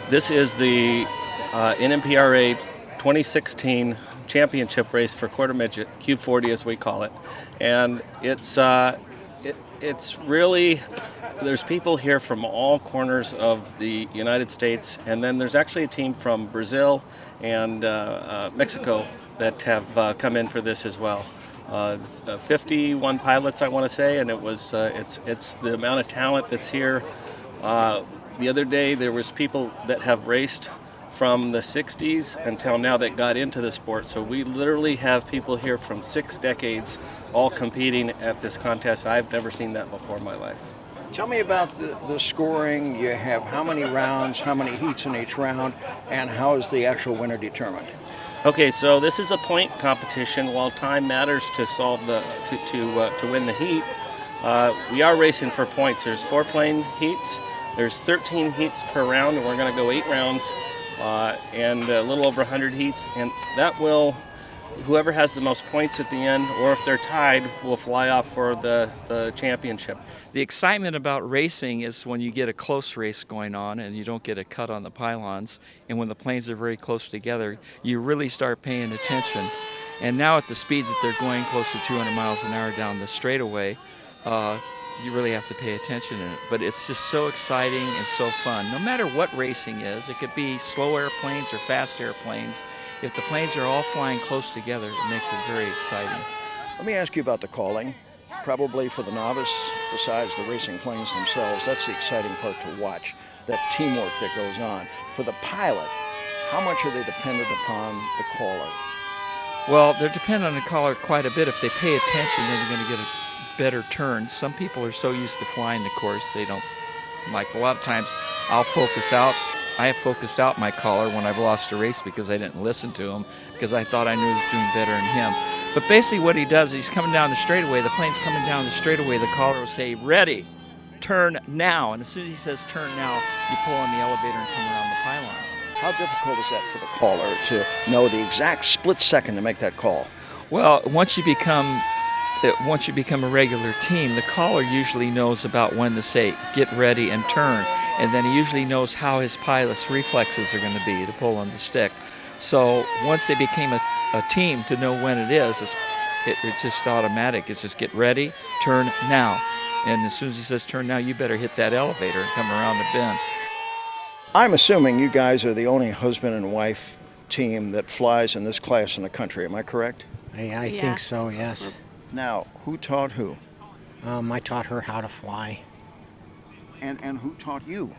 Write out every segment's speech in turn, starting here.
This is the NMPRA 2016 championship race for quarter midget, Q40 as we call it. And it's really, there's people here from all corners of the United States, and then there's actually a team from Brazil and Mexico that have come in for this as well. 51 pilots, I want to say, and it's the amount of talent that's here. The other day there was people that have raced from the 60s until now that got into the sport. So we literally have people here from 6 decades all competing at this contest. I've never seen that before in my life. Tell me about the scoring. You have how many rounds, how many heats in each round, and how is the actual winner determined? Okay, so this is a point competition. While time matters to solve to win the heat, we are racing for points. There's 4 plane heats. There's 13 heats per round, and we're going to go 8 rounds and a little over 100 heats. And that will, whoever has the most points at the end, or if they're tied, will fly off for the championship. The excitement about racing is when you get a close race going on and you don't get a cut on the pylons, and when the planes are very close together, you really start paying attention. And now at the speeds that they're going, close to 200 miles an hour down the straightaway, you really have to pay attention in it. But it's just so exciting and so fun. No matter what racing is, it could be slow airplanes or fast airplanes. If the planes are all flying close together, it makes it very exciting. Let me ask you about the calling. Probably for the novice, besides the racing planes themselves, that's the exciting part to watch, that teamwork that goes on. For the pilot, how much are they dependent upon the caller? Well, they're dependent on the caller quite a bit. If they pay attention, then they're going to get a better turn. Some people are so used to flying the course, they don't like. A lot of times I'll focus out. I have focused out my caller when I've lost a race because I didn't listen to him, because I thought I knew he was doing better than him. But basically what he does, he's coming down the straightaway, the plane's coming down the straightaway, the caller will say, ready, turn now. And as soon as he says turn now, you pull on the elevator and come around the pylons. How difficult is that for the caller to know the exact split second to make that call? Well, once you become a regular team, the caller usually knows about when to say get ready and turn, and then he usually knows how his pilot's reflexes are going to be to pull on the stick. So once they became a team to know when it is, it's just automatic. It's just get ready, turn now. And as soon as he says turn now, you better hit that elevator and come around the bend. I'm assuming you guys are the only husband and wife team that flies in this class in the country. Am I correct? I think so, yes. Now, who taught who? I taught her how to fly. And who taught you?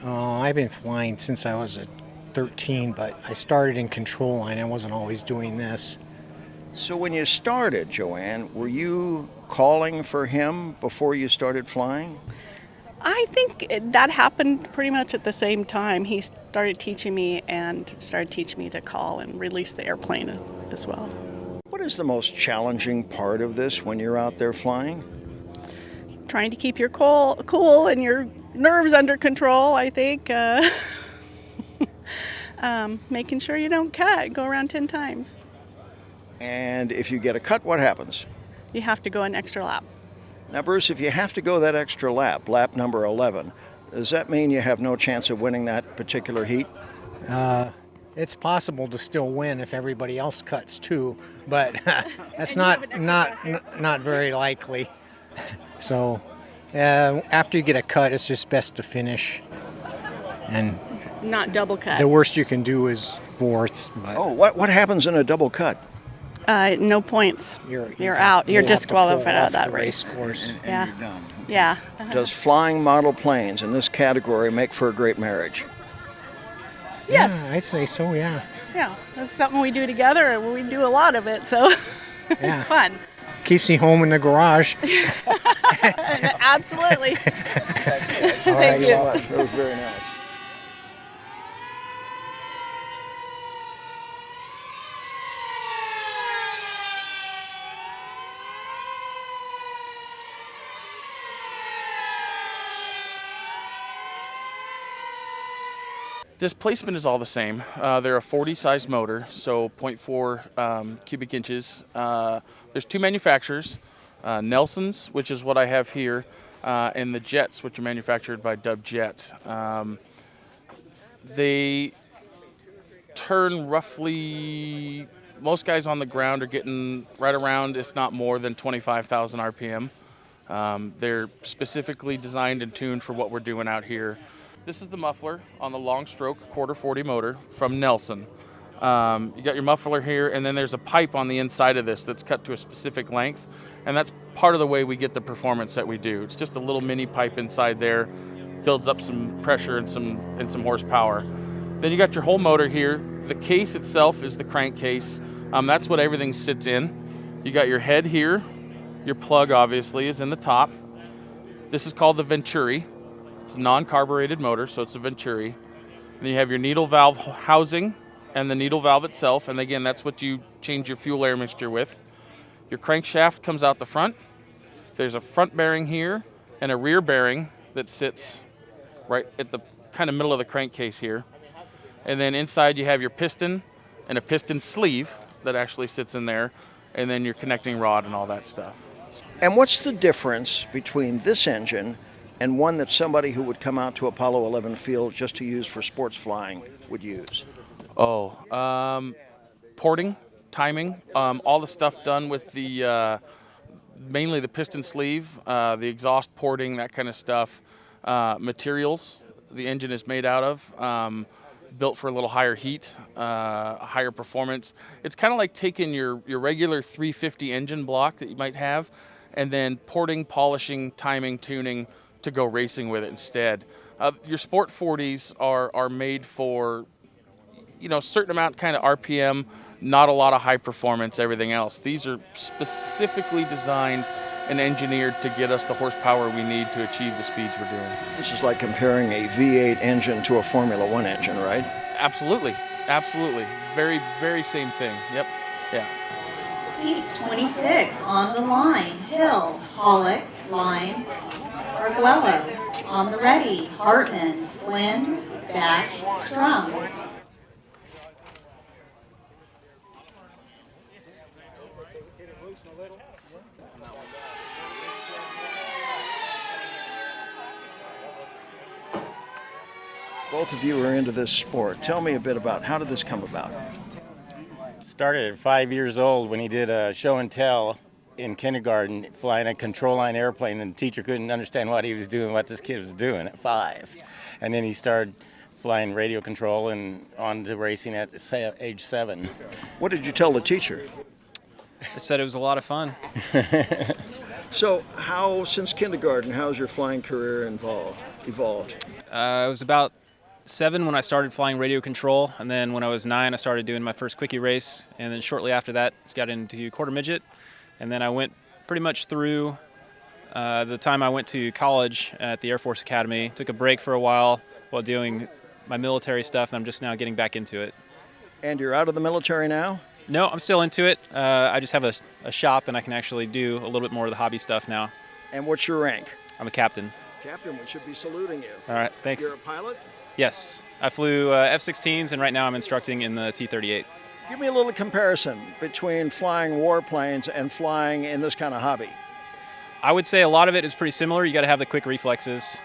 I've been flying since I was 13, but I started in control line. I wasn't always doing this. So when you started, Joanne, were you calling for him before you started flying? I think that happened pretty much at the same time. He started teaching me and started teaching me to call and release the airplane as well. What is the most challenging part of this when you're out there flying? Trying to keep your cool and your nerves under control, I think. Making sure you don't cut, go around 10 times. And if you get a cut, what happens? You have to go an extra lap. Now, Bruce, if you have to go that extra lap, lap number 11, does that mean you have no chance of winning that particular heat? It's possible to still win if everybody else cuts too, but that's not very likely. So after you get a cut, it's just best to finish. And not double cut. The worst you can do is fourth. But oh, what happens in a double cut? No points. You're out. You're disqualified out of that race. Course. Yeah. You're done. Yeah. Does flying model planes in this category make for a great marriage? Yes. Yeah, I'd say so, yeah. Yeah, that's something we do together, and we do a lot of it, so it's fun. Keeps me home in the garage. Absolutely. Thank you so much. That was very nice. Displacement is all the same. They're a 40 size motor, so 0.4 cubic inches. There's 2 manufacturers, Nelson's, which is what I have here, and the Jets, which are manufactured by Dub Jet. They turn roughly, most guys on the ground are getting right around, if not more than 25,000 RPM. They're specifically designed and tuned for what we're doing out here. This is the muffler on the long stroke Q40 motor from Nelson. You got your muffler here, and then there's a pipe on the inside of this that's cut to a specific length, and that's part of the way we get the performance that we do. It's just a little mini pipe inside there, builds up some pressure and some horsepower. Then you got your whole motor here. The case itself is the crankcase. That's what everything sits in. You got your head here. Your plug obviously is in the top. This is called the Venturi. It's a non-carbureted motor, so it's a Venturi. And then you have your needle valve housing and the needle valve itself, and again, that's what you change your fuel air mixture with. Your crankshaft comes out the front. There's a front bearing here and a rear bearing that sits right at the kind of middle of the crankcase here. And then inside you have your piston and a piston sleeve that actually sits in there, and then your connecting rod and all that stuff. And what's the difference between this engine and one that somebody who would come out to Apollo 11 field just to use for sports flying would use? Porting, timing, all the stuff done with the mainly the piston sleeve, the exhaust porting, that kind of stuff. Materials the engine is made out of, built for a little higher heat, higher performance. It's kind of like taking your regular 350 engine block that you might have, and then porting, polishing, timing, tuning to go racing with it instead. Your Sport 40s are made for, you know, certain amount kind of RPM, not a lot of high performance, everything else. These are specifically designed and engineered to get us the horsepower we need to achieve the speeds we're doing. This is like comparing a V8 engine to a Formula One engine, right? Absolutely, absolutely. Very, very same thing. Yep, yeah. Heat 26 on the line, Hill, Holik, line, Arguello. On the ready, Hartman, Flynn, Dash, Strom. Both of you are into this sport. Tell me a bit about how did this come about? Started at 5 years old when he did a show and tell in kindergarten, flying a control line airplane, and the teacher couldn't understand what he was doing, what this kid was doing at 5. And then he started flying radio control and on to racing at age 7. What did you tell the teacher? I said it was a lot of fun. So how, since kindergarten, how's your flying career evolved? I was about 7 when I started flying radio control, and then when I was 9 I started doing my first quickie race, and then shortly after that got into quarter midget, and then I went pretty much through the time I went to college at the Air Force Academy. Took a break for a while doing my military stuff, and I'm just now getting back into it. And you're out of the military now? No, I'm still into it. I just have a shop, and I can actually do a little bit more of the hobby stuff now. And what's your rank? I'm a captain. Captain, we should be saluting you. All right, thanks. You're a pilot? Yes, I flew F-16s, and right now I'm instructing in the T-38. Give me a little comparison between flying warplanes and flying in this kind of hobby. I would say a lot of it is pretty similar. You got to have the quick reflexes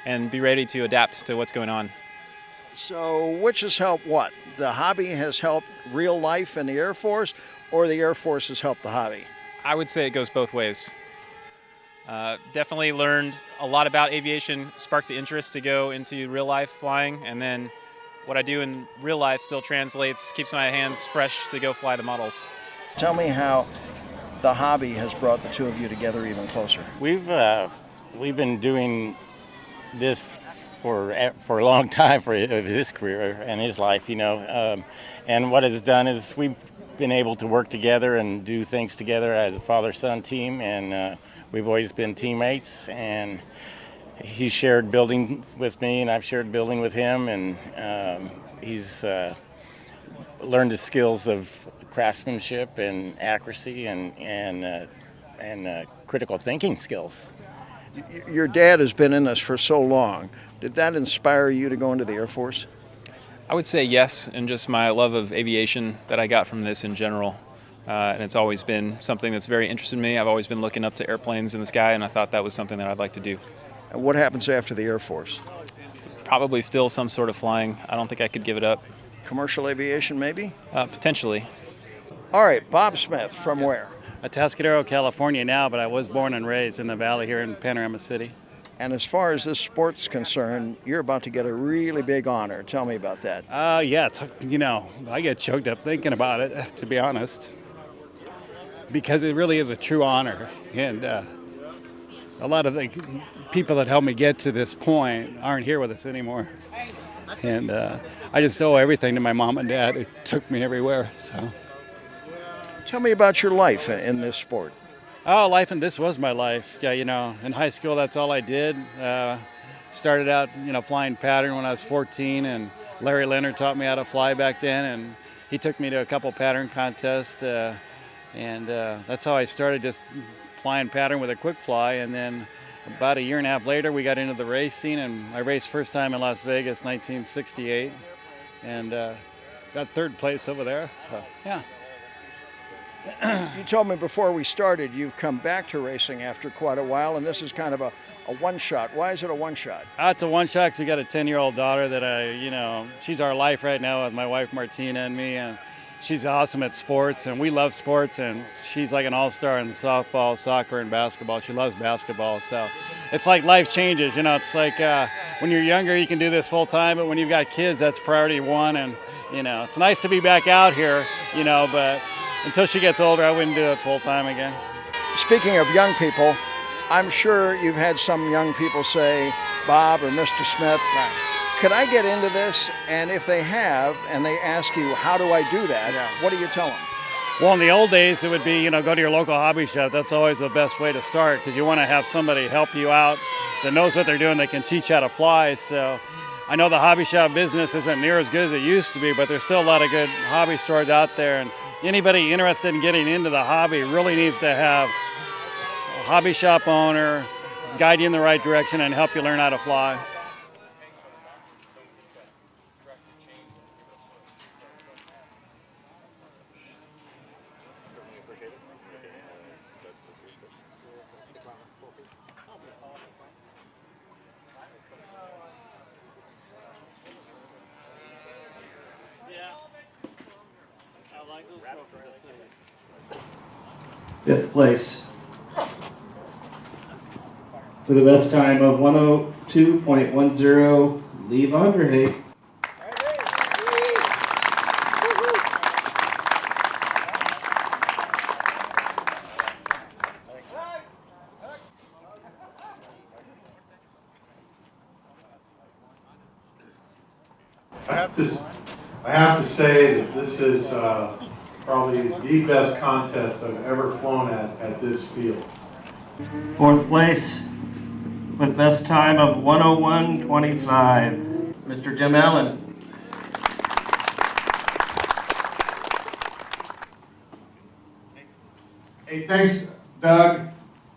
and be ready to adapt to what's going on. So which has helped what? The hobby has helped real life in the Air Force, or the Air Force has helped the hobby? I would say it goes both ways. Definitely learned a lot about aviation, sparked the interest to go into real life flying, and then what I do in real life still translates, keeps my hands fresh to go fly the models. Tell me how the hobby has brought the two of you together even closer. We've been doing this for a long time for his career and his life, you know. And what it's done is we've been able to work together and do things together as a father-son team, and we've always been teammates. And he shared building with me, and I've shared building with him, and he's learned the skills of craftsmanship and accuracy and critical thinking skills. Your dad has been in this for so long. Did that inspire you to go into the Air Force? I would say yes, and just my love of aviation that I got from this in general. And it's always been something that's very interested in me. I've always been looking up to airplanes in the sky, and I thought that was something that I'd like to do. And what happens after the Air Force? probably still some sort of flying. I don't think I could give it up. Commercial aviation, maybe? Potentially. All right, Bob Smith, from where? Atascadero, California now, but I was born and raised in the valley here in Panorama City. And as far as this sport's concerned, you're about to get a really big honor. Tell me about that. Yeah, I get choked up thinking about it, to be honest, because it really is a true honor. And a lot of the people that helped me get to this point aren't here with us anymore. And I just owe everything to my mom and dad who took me everywhere. So, tell me about your life in this sport. Oh, this was my life. Yeah, in high school, that's all I did. Started out, flying pattern when I was 14, and Larry Leonard taught me how to fly back then, and he took me to a couple pattern contests, and that's how I started, just flying pattern with a quick fly. And then about a year and a half later, we got into the racing, and I raced first time in Las Vegas, 1968, and got third place over there. So, yeah. You told me before we started you've come back to racing after quite a while, and this is kind of a one-shot. Why is it a one-shot? It's a one-shot because we got a 10-year-old daughter that she's our life right now with my wife Martina and me, and she's awesome at sports, and we love sports, and she's like an all-star in softball, soccer, and basketball. She loves basketball, so it's like life changes. It's like when you're younger you can do this full-time, but when you've got kids, that's priority one, and it's nice to be back out here, but until she gets older, I wouldn't do it full-time again. Speaking of young people, I'm sure you've had some young people say, Bob or Mr. Smith, could I get into this? And if they have, and they ask you, how do I do that? What do you tell them? Well, in the old days, it would be, go to your local hobby shop. That's always the best way to start, because you want to have somebody help you out that knows what they're doing, that can teach how to fly. So I know the hobby shop business isn't near as good as it used to be, but there's still a lot of good hobby stores out there. And anybody interested in getting into the hobby really needs to have a hobby shop owner guide you in the right direction and help you learn how to fly. Fifth place for the best time of 102.10, Lee Vonderhaeg. I have to say that this is probably the best contest I've ever flown at this field. Fourth place with best time of 101.25, Mr. Jim Allen. Hey, thanks, Doug.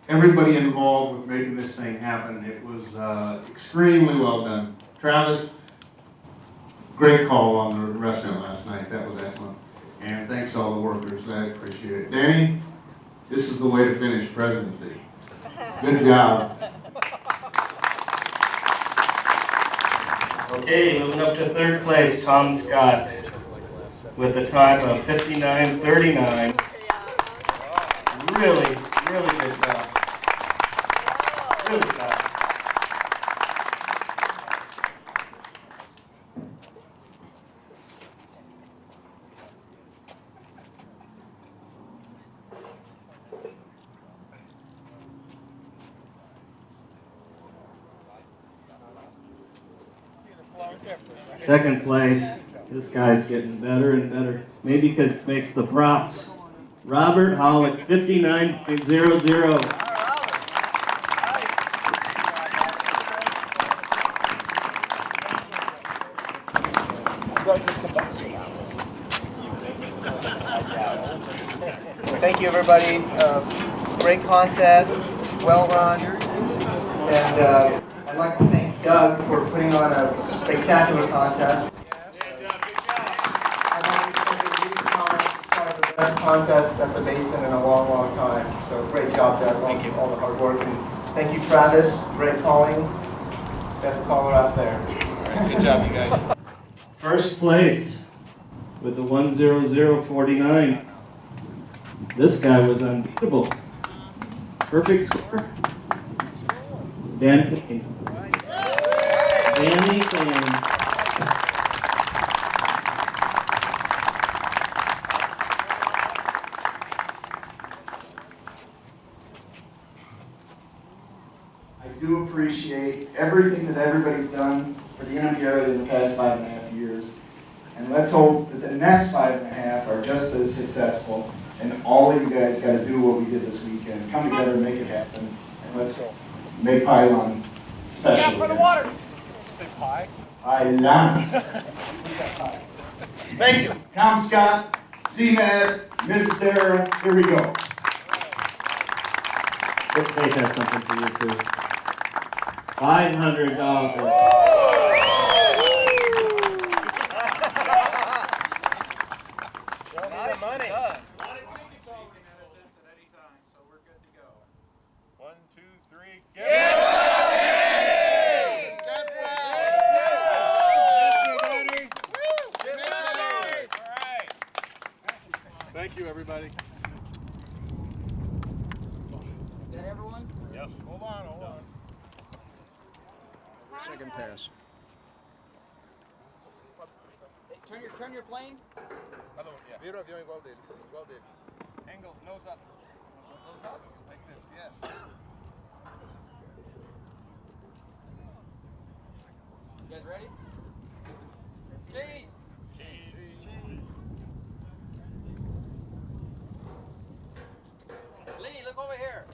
Everybody involved with making this thing happen. It was extremely well done. Travis, great call on the restaurant last night. That was excellent. And thanks to all the workers. I appreciate it. Danny, this is the way to finish presidency. Good job. Okay, moving up to third place, Tom Scott with a time of 59.39. Really, really good job. Really fast. Second place, this guy's getting better and better. Maybe because it makes the props. Robert Holik, 59.00. Thank you, everybody. Great contest, well run, and I'd like to thank Doug for putting on a spectacular contest. I'd like to say that these are the best contest at the Basin in a long, long time. So great job, Doug. Thank you. All the hard work. And thank you, Travis. Great calling. Best caller out there. right, good job, you guys. First place with the 1:00:49. This guy was unbeatable. Perfect score. Dan Kane. Danny Kane. I do appreciate everything that everybody's done for the NMPRA in the past 5.5 years. And let's hope that the next 5.5 are just as successful. And all of you guys got to do what we did this weekend. Come together and make it happen. And let's go. Make Pylon special. For the water. Say pie? Pylon. Thank you. Tom Scott, CMAD, Mrs. Dara, here we go. They have something for you too. $500. Thank you, everybody. Is that everyone? Yep. Hold on. Second pass. Turn your plane. Vira avião igual deles. Angle, nose up. Nose up? Like this, yes. You guys ready? Cheese! Lee, look over here.